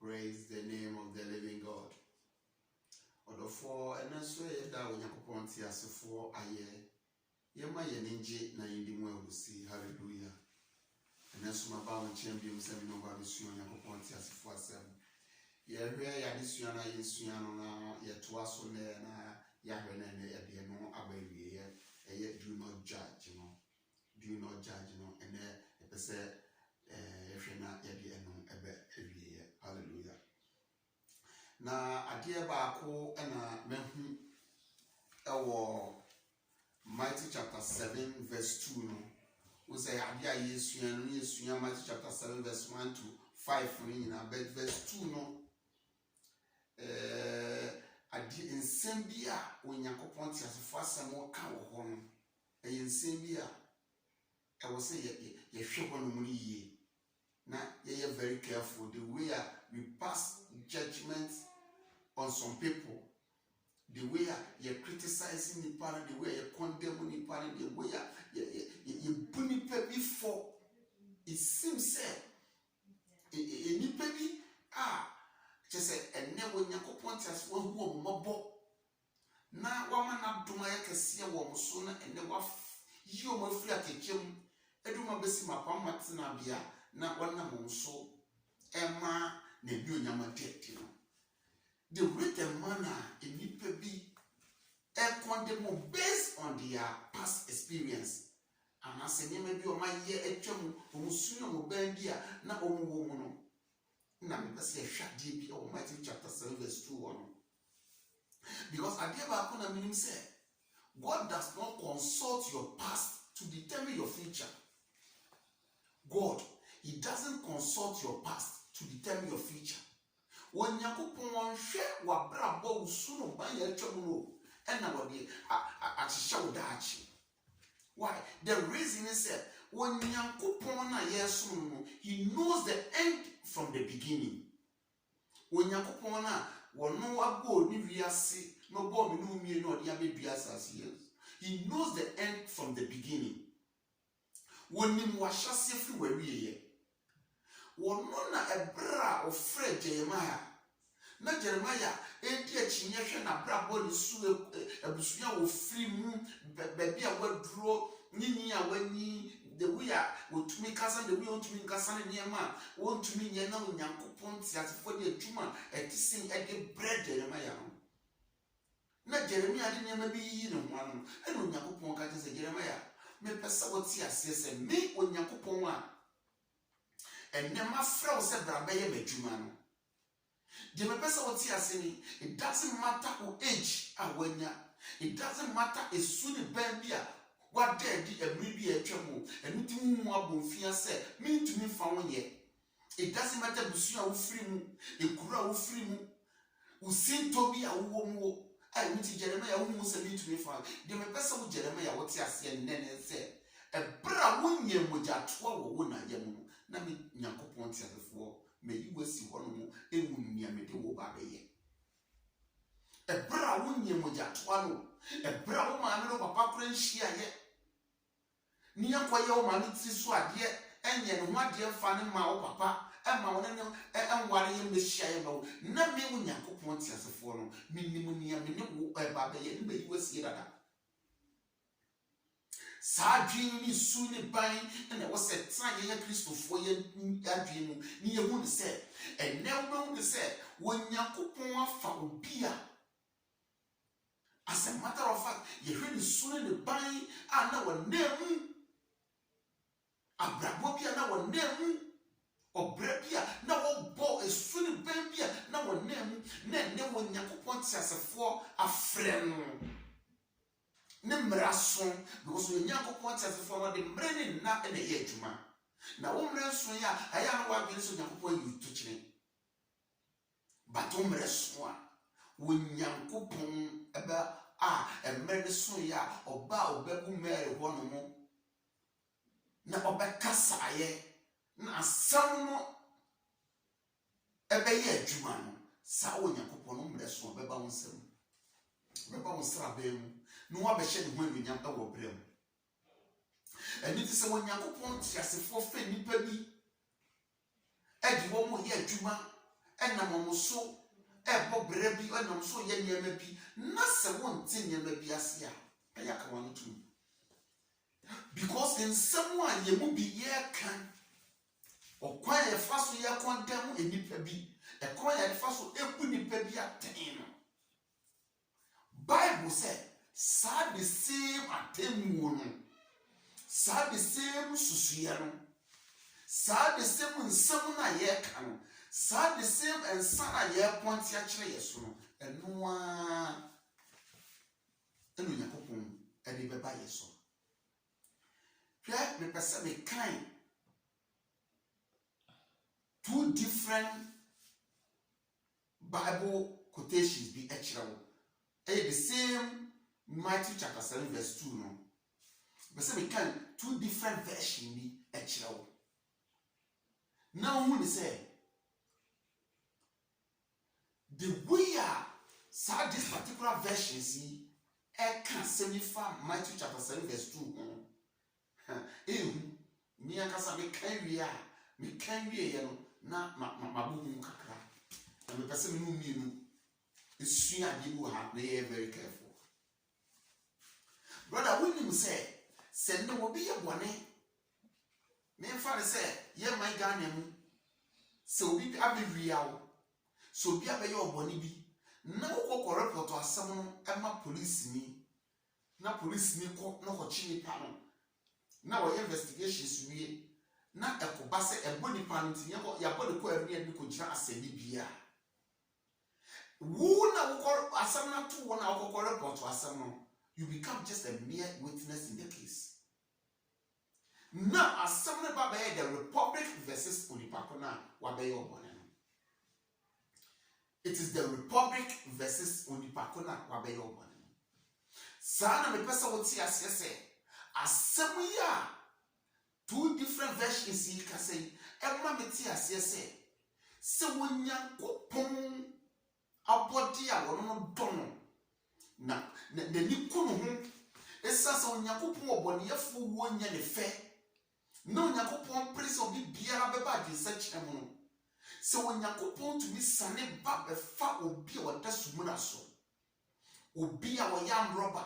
Praise the name of the living God. Odofo enaso yeda Onyankopon ti asefo aye. Yema ye ninje na yindimu ehusi. Hallelujah. Enaso maba wonche biom se mi no ba besu Onyankopon ti asefo asem. Ye hwe ya disua na yesua no na ye toa so na ya hwe na ye de no abawie ye do not judge no. Do not judge no ene epese hwe na ye de no ebe ewie. Hallelujah. Na adie baako na mehu ewo Matthew chapter 7 verse 2 no. We say adie yesua Matthew chapter 7 verse 1 to 5 ni na but verse 2 no adie nsem bi a Onyankopon ti asefo asem ka wo ho no nsem bi a ewo say ye hwe ho no mu yie na ye very careful the way we pass judgment on some people, the way you're criticizing the parent, the way you're condemning the parent, the way you're putting people before. It seems any baby just say and never when you point as one who are mobile. Now, woman up to my cassia woman sooner and never you more free at a gym. I do my best in my palmats and abia, not one among so. Emma, ne new yama debt, you know. The written manner in Nipebi condemn based on their past experience. And I say, maybe on my year a chum, Musuno Bendia, not on woman. Now, let's say, Shadi, Almighty chapter 7, verse 2 1. Because I gave up on a minimum say, God does not consult your past to determine your future. God, He doesn't consult your past to determine your future. When Yakupon share what brabo soon by your trouble, and nobody at show dachi. Why? The reason is that when Yakupon yes, he knows the end from the beginning. When Yakupona will no abo ni viasi, no bomb no me no yabe biasas years. He knows the end from the beginning. When him washa safe where we Wonona a bra of Fred Jeremiah. Na Jeremiah, a chinyesha na bra body su a busuya will free moon, baby a word draw, nini a wenny, the way to me cousin, the way to me cousin and near man, won't to me yena when Yanko Ponti as for the Juma at sing at the bread Jeremiah. Na Jeremiah didn't ever be in one, and when Yanko Ponka is a Jeremiah, me pesa what see as and me when Yanko Ponwa. And never frown said Brabaya Medjumano. The person what he saying, it doesn't matter who age awenya, it doesn't matter a soon bambia, what dead a maybe a trouble, and meeting more bonfia said, mean to me found yet. It doesn't matter Busia who free mu, a kura who free mu, who seem to be a woman. I meet Jeremiah who was a to me found. The person with Jeremiah what he said, and then said, a bra won ye moja 12 wona yamu. Na me Nyankopon ti asefo me yi wasi ho no emu nia me de wo ba be ye e bra wonye moja toa no e bra wo ma me no papa kura nhia ye ni yakoye wo ma no ti so ade enye no ade fa ne ma wo papa e ma wo ne enware ye me hia ye no na me wo Nyankopon ti asefo no me nim nia me ne wo ba be ye ne be yi wasi dada Sadwin ni su ni ban na wo se tan ye Kristofo ye adwin mu ni ye hu ni se enne wo hu ni se wo Nyankopon afa obi a as a matter of fact ye hwe ni su ni ban a na wo nemu abrabo bia na wo nemu obra bia na wo bo esu ni ban bia na wo nemu na ne wo Nyankopon ti asefo afrɛ no Nemrason, because we Nyankopon ti asefo no de mrene na na ye adwuma. Na wo mreson ya, aya na wa bi so Nyankopon yi to kire. But wo mreson a, wo Nyankopon eba emre so ya, oba obagu mere ho no mo. Na obekasa ye, na asam no ebe ye adwuma no. Sa wo Nyankopon no mreson beba wo nsam. Beba wo sra ba mu. No wa be hye ne ho anunyam e wo brem. Eni ti se wo Nyankopon ti asefo fe nipa bi. E di wo mo ye adwuma ɛnam mo so ɛbɔ brɛ bi ɛnam so yɛ nneɛma bi na sɛ wonte nneɛma bi ase a ɛyɛ ka wɔn to because nsɛm a yɛ mu bi yɛka ɔkwan yɛ fa so yɛ kɔndɛm enipa bi ɛkwan yɛ fa so ebu nipa bi atɛn no Bible said saa the same atemuo no saa the same susuya no saa the same nsɛm na yɛka no saa the same nsa na yɛpɔnte akyerɛ yɛ so no ɛno a ɛno Nyankopɔn ɛde bɛba yɛ so hwɛ mepɛ sɛ mekan two different Bible quotations bi ɛkyerɛ wo the same Matthew chapter 7 verse 2 no. But say we can two different versions be ɛkyerɛ wo. Now who say the way saw this particular version see can send from Matthew chapter 7 verse 2 me akasa me kan wie no na mabumu kakra. Na me pese me no mienu esua ade bu ha na you very careful. Brother William say send no be ye bone me fa say ye man Ghana mu se obi abewia wo so obi abeye obone bi na wo report asem no ema police ni na police ni ko no ko chi nipa no na wo investigations wie na ekoba se ebo nipa no tinye ko ya body ko eri edi ko gira aseni bia wo na wo asem na to wo na wo report asem no you become just a mere witness in the case. Now, assembly babaye the Republic versus Onipakona wabaye obone. It is the Republic versus Onipakona wabaye obone. Sana me pesa woti asese assembly two different versions yi ka say emma me ti asese se wonyankopon abodi a wono no dono na ni kunu ho esasa Onyankopon oboneyefo wonya ne fe no Onyankopon prise obi biara beba de sekyerem no se Onyankopon to mi sane ba befa obi a wada sumuna so obi a woyam robber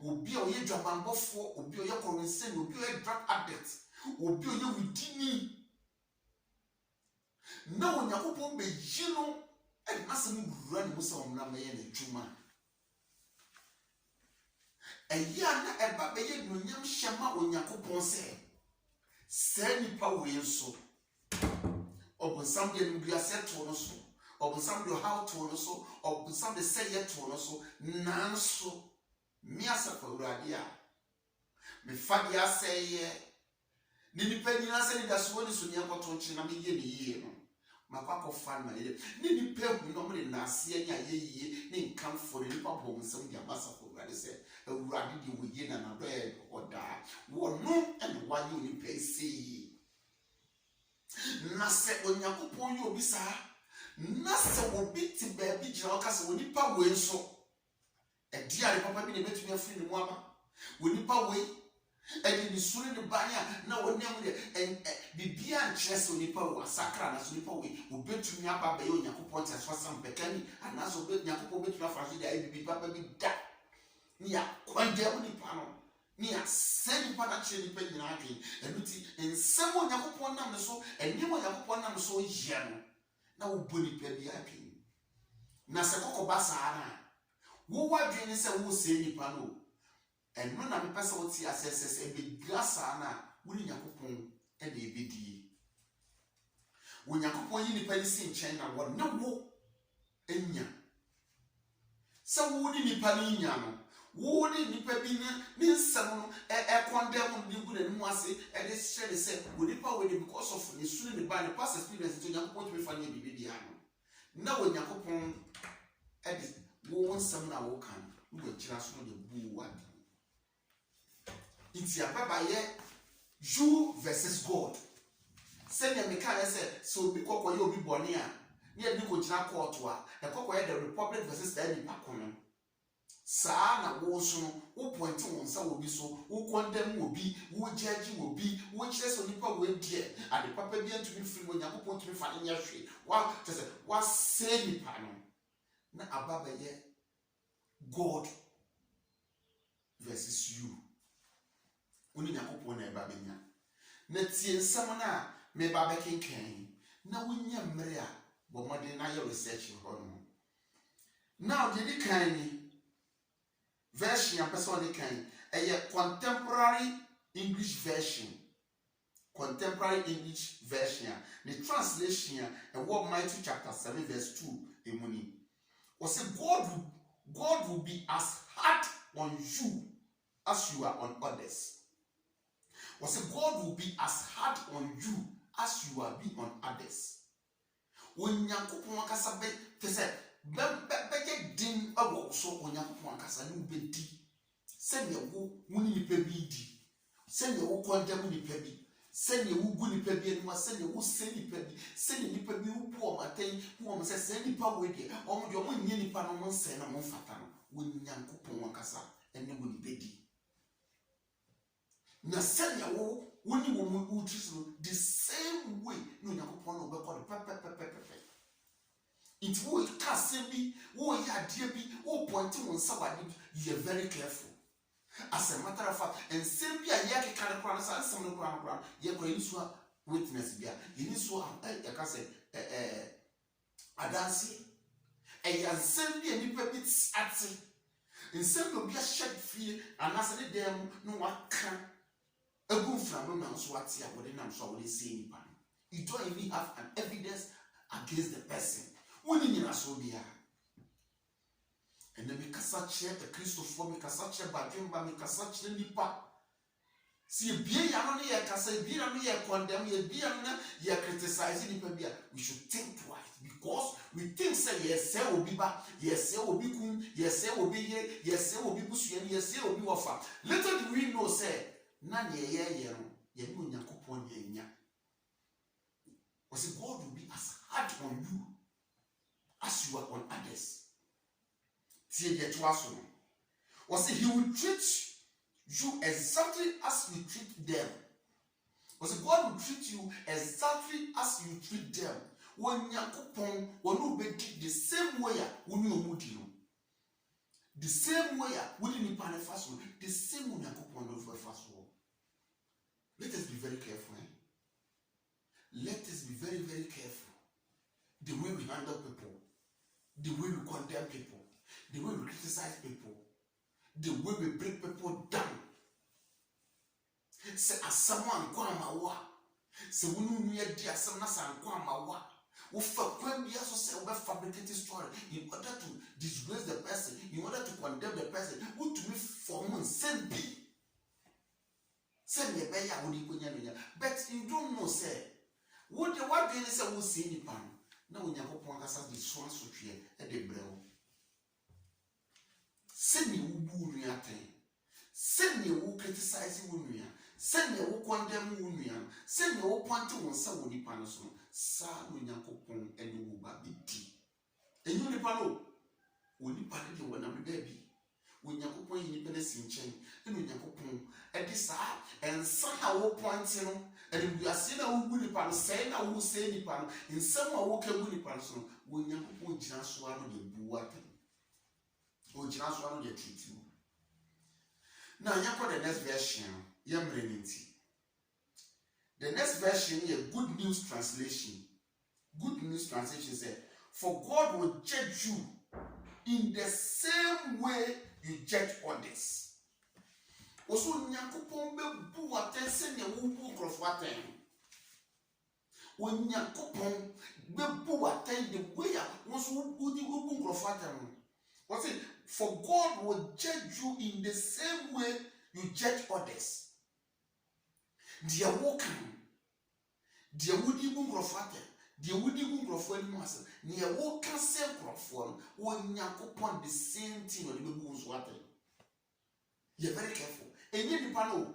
obi a oye dwabambofo obi oye corruption obi oye drug addict obi oye widini no Onyankopon be yino e masem wura ne musa omna meye na dwuma eya na eba beye nunyam hyema Onyankopon se nipa we nso obonsam de nduase to no so obonsam de how to no so obonsam de say yet to no so nanso mi asafa urade a me fa dia say ni nipa nyina se ni da so ni so ni enkoto nchi na me ye ni yie no makwa fan ma ye ni nipa hu no me na ase anya ye yie ni nkamfo ni nipa bo nsam dia asafa urade se urade di wo ye na na do e oda wo no and why you ni pe see na se Onyankopon yo obi sa na se obi ti ba bi gira o ka se onipa we nso e dia re papa bi ne betumi afiri ne mu aba onipa we e di suru ne banya na wonem de bibia nkyere se onipa we asakra na se onipa we obetumi aba ba ye Onyankopon ti aso sam pekani ana so Onyankopon betumi afa so de bibi papa bi da ni akwande onipa no ni aseni pada kire ni pe nyina adwen enuti ensem Onyankopon nam ne so enyem Onyankopon nam so yia no na wo boni pe bi adwen na se kokoba saara wo wadwen ni se wo se nipa no eno na me pese wo ti asese e be grasa na wo ni Onyankopon e de ebedi Onyankopon yi nipa ni si nchen na wo ne wo enya se wo ni nipa ni nya no wo ni nipa bi ni nsam no condemn di gu na mu ase e de share say wo nipa we because of ne sunu ne ba ne past experience to Onyankopon to be fa ne bibi dia no na Onyankopon e de wo nsam na wo kan wo kira so de bu wa it's ababa ye you versus God say me kan say so bi kokko ye obi bone a ne e bi ko kira court a e kokko ye the Republic versus the nipa kono saa na wo so no wo point wo nsa wo bi so wo condemn wo bi wo judge wo bi wo kire so nipa wo die ade papa bi antumi firi wo Nyankopɔn tumi fa nya hwe wa tese wa say nipa no na ababa ye God versus you oni Nyankopɔn na eba benya na tie nsɛm na me ba bekenkan na wonya mmere a bo modern na ye research ho no now the kan ni version person they can a contemporary English version. Contemporary English version. The translation and what Matthew chapter 7 verse 2 emuni. Was say God will be as hard on you as you are on others. Was say God will be as hard on you as you are being on others. When Nyankopɔn kasa be te say bɛgye din awɔ so Onyankopɔn akasa ne wobɛdi sɛnea wo ne nipa bi di sɛnea wo kɔndɛm nipa bi sɛnea wo gu nipa bi anim sɛnea wo sɛ nipa bi sɛnea nipa bi wo bu ɔmatan wo ɔmo sɛ sɛ nipa wo deɛ ɔmo deɛ ɔmo nyɛ nipa no mo nsɛ na mo mfata no wo Onyankopɔn akasa ɛne wo nipa di na sɛnea wo ne wo mu utri the same way no Onyankopɔn no bɛkɔ pɛpɛpɛpɛpɛ. It will cast me, oh, yeah, dear be, oh, pointing on somebody, you're very careful. As a matter of fact, and simply a yaki kind of crown, and some crown, you're going to witness beer. You need so, I can say, a dancing, a young simply and you bits at sea. In some be a shed free, and as a damn, no one can. A good from woman's what's here, what I'm sure they say in pan. You don't even have an evidence against the person. Woni nyina so bia ene me kasa che the Christopher me kasa che badwemba me kasa che nipa si bia ya no ye kasa bia no ye condemn ye bia no ye criticize nipa bia we should think twice because we think say yes say obi ba yes say obi kun yes say obi ye yes say obi busua yes say obi wafa little do we know say na ye no ye no Nyankopon ye nya was God will be as hard on you as you are on others. Was he will treat you exactly as you treat them. Was God will treat you exactly as you treat them. When Yakupon will be the same way when you mudino. The same way within the panafas, the same when Yakupon over fast. Let us be very careful. Let us be very, very careful. The way we handle people. The way we condemn people, the way we criticize people, the way we bring people down. Say as someone kwamawa, say we know near dear some nasa kwamawa. We say we fabricate story in order to disgrace the person, in order to condemn the person. Who to me form send be. Send me beya wodi kunya. But you don't know say what do you say we see the pan. Na Onyankopɔn kasa di so asotwe e de brew send me wo nua tan send me wo criticize wo nua send me wo condemn wo nua send me wo point wo nsa wo nipa no so sa Onyankopɔn ene wo ba bedi enyu nipa no wo nipa de wo na me ba bi Onyankopɔn yi nipa na si nkyɛn ene Onyankopɔn e di sa ensa ha wo point no and we are saying that we will be saying that we will say the pan in some way we can be person when you put just one of the buatan or just one of the treaty. Now you put the next version, the next version is a Good News translation. Good News translation says, for God will judge you in the same way you judge others. Also, Nyankopɔn bɛbu waten ne wo bu nkrɔfo aten. When Nyankopɔn bɛbu waten the way also wo bu nkrɔfo aten. What it? For God will judge you in the same way you judge others. Dear wokan, dear woody bu nkrɔfo aten, dear woody bu nkrɔfo anim ase, near wokan same nkrɔfo no, when Nyankopɔn the same thing on the bu nso aten. You're very careful. And you know,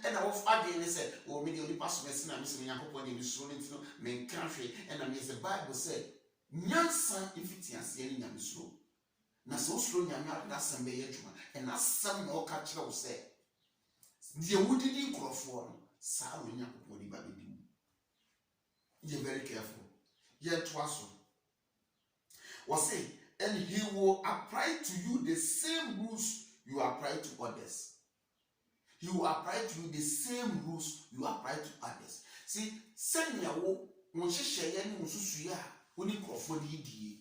and I was again said, or maybe only pass me, I'm missing Yankopon in the Solentino, main country, and I mean the Bible said, Nyansa if it is any Yamisro. na so suro nyame na asɛm bɛyɛ adwuma ɛna asɛm na ɔka kyerɛ wo sɛ deɛ wodidi nkurɔfoɔ no saa wo Nyankopɔn di ba bɛdi mu. You're very careful. Yet twaso. Was say, and he will apply to you the same rules you apply to others. He will apply to you the same rules you apply to others. See, send your when she share any suya, when you call for the idea.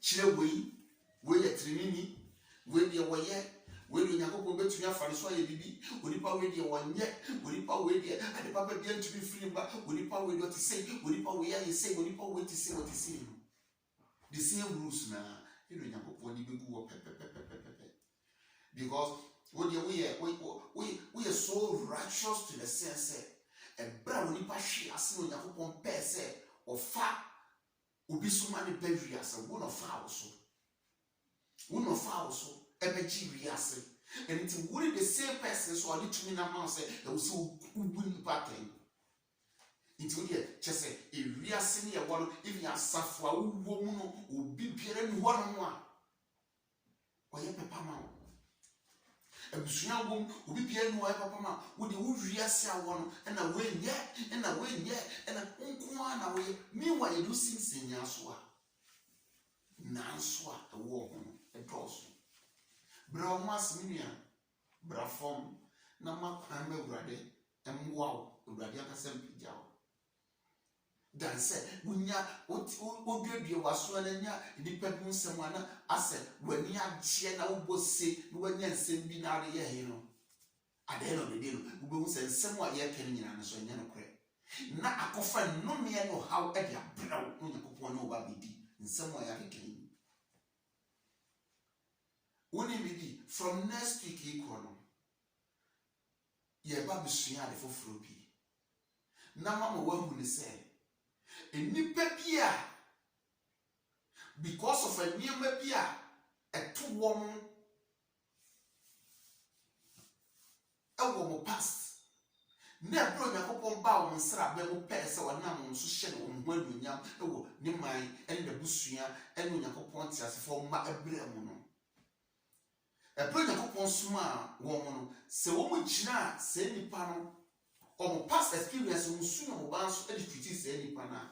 Chile way a trinity, where the way, where you go to your father's way, when you power your 1 year, when you power there, and the papa began to be free, but when you power what to say, when you power you say, when you power to say what you say. The same rules now, you know, you go because we are so righteous to the sense and brown nipa she as no Yakupon per se or far ubi so many baby as a one of fowls. One of fowls, ebeji riase. And it would the same person so I little in a mouse that was so win pattern. It would just say a riasini a one if you are suffer woman will be peering 1 on 1. Why a papa? Abusua wom obi bia no wa papa ma wo de wo wiase awo no na we nye na nko na we meanwhile you sing senya so a nanso a wo ho no edoso bra o mas minua bra fom na makwan ma urade emwa wo urade akasem pija wo dan se wunya odwedwe waso na nya nipa bi nsem ana ase wani agye na wobose na wanya nsem bi na re ye no ade no de no wobehun se nsem a ye kan nyina no so nya no kore na akofa nnome no how e dia braw no Yakopon na oba bidi nsem a ya kan woni bidi from next week ikono ye ba besua de foforo bi na mama wahu ni se enipa bia because of a niema bia eto wom ewo past na bro Yakopon ba wo nsra ba mo pese wona mo so hye no mo anunyam ewo ni man ene da busua ene Yakopon ti asefo ma ebre mo no bro Yakopon suma wo mo no se wo mo gina se nipa no o past experience mo suna mo ba so edifiti se nipa na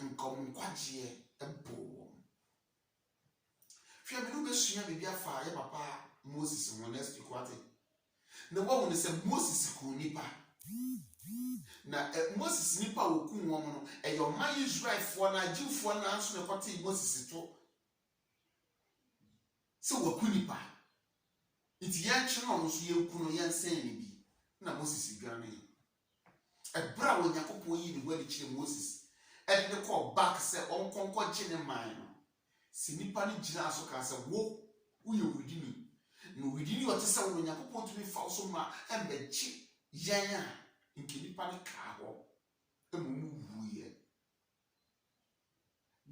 nkom kwaje ebo fia me no be sua bibia fa ya papa Moses mo next kwate na wo ne se Moses ku nipa na Moses nipa wo ku wo no e yo man Israel fo na jifo na anso ne kwate Moses to se wo ku nipa iti ya chi no so ye ku no ya nsen ne bi na Moses dwane bra wo Yakopon yi ni wadi kire Moses and the call back say on concord gene mine. Sinipani gina so can say, wo you within me. No, within you to say when Yakopon to be false ma and the cheap yaya in Kinipani cargo. A moo ye.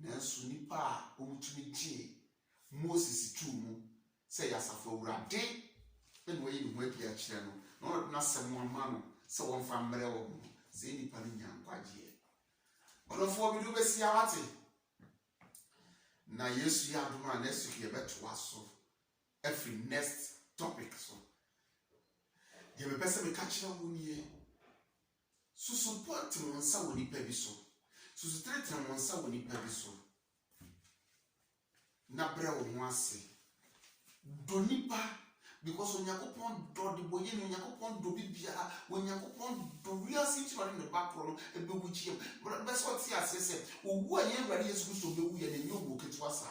Nansu nipa to me J. Moses too say as a for rade. And where you wait your channel, not someone man, so one family say Nipani young quaji. Onofo bi do besi awate na Yesu ya adoma next week ye beto aso every next topic so ye be pese me ka kire wo nie so support mo nsa wo nipa bi so so straight mo nsa wo nipa bi so na bra wo ho ase do nipa because Yakopon do the boy Yakopon do bibia Yakopon do real situation in the background e be wuchi but that's what he has said owu anye nware Yesu so be wu ye ne nyobo ketwa sa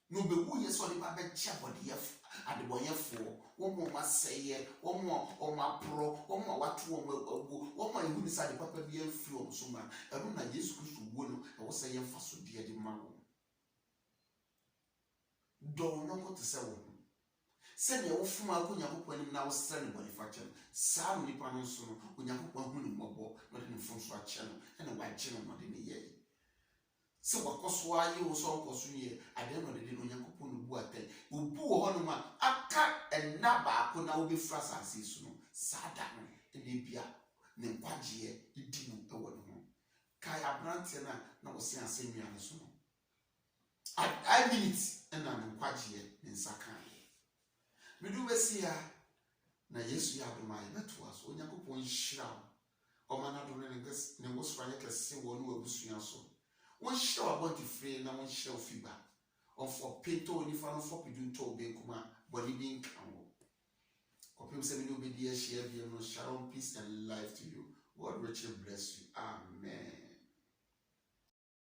no be wu ye so le ba be chia body yef ade boyefo wo mo maseye wo mo o ma pro wo mo watu wo mo ehu ni sa de papa bi afri o so ma ero na Yesu Kristo wo no e wo se ye mfa so de de ma wo do no ko to se wo send your fuma ko Yakopon nim na wo send body faction sa no nipa no so no Yakopon hu ni mobo no de fun so a che no e na wa che no de ne ye se wakoso aye wo so nkoso ye ade no de no Yakopon no bu atan obu wo ho no ma aka enna ba ko na wo be fra sase so no sada no e bia ne nkwaje idi no e wo no kai abrante na wo se asemi ane so no At I minutes and I'm quite in Sakai. We do see ya. Na Yesu ya adoma yebeto aso Onyankopon hyira wo omana do ne ngosfanye kese wo no abusua so won hyira wo body free na won hyira wo fiba of peto ni fa no for pidun to be kuma body being kan wo kopim se me no be dia share bi no shalom peace and life to you. God richly bless you. Amen.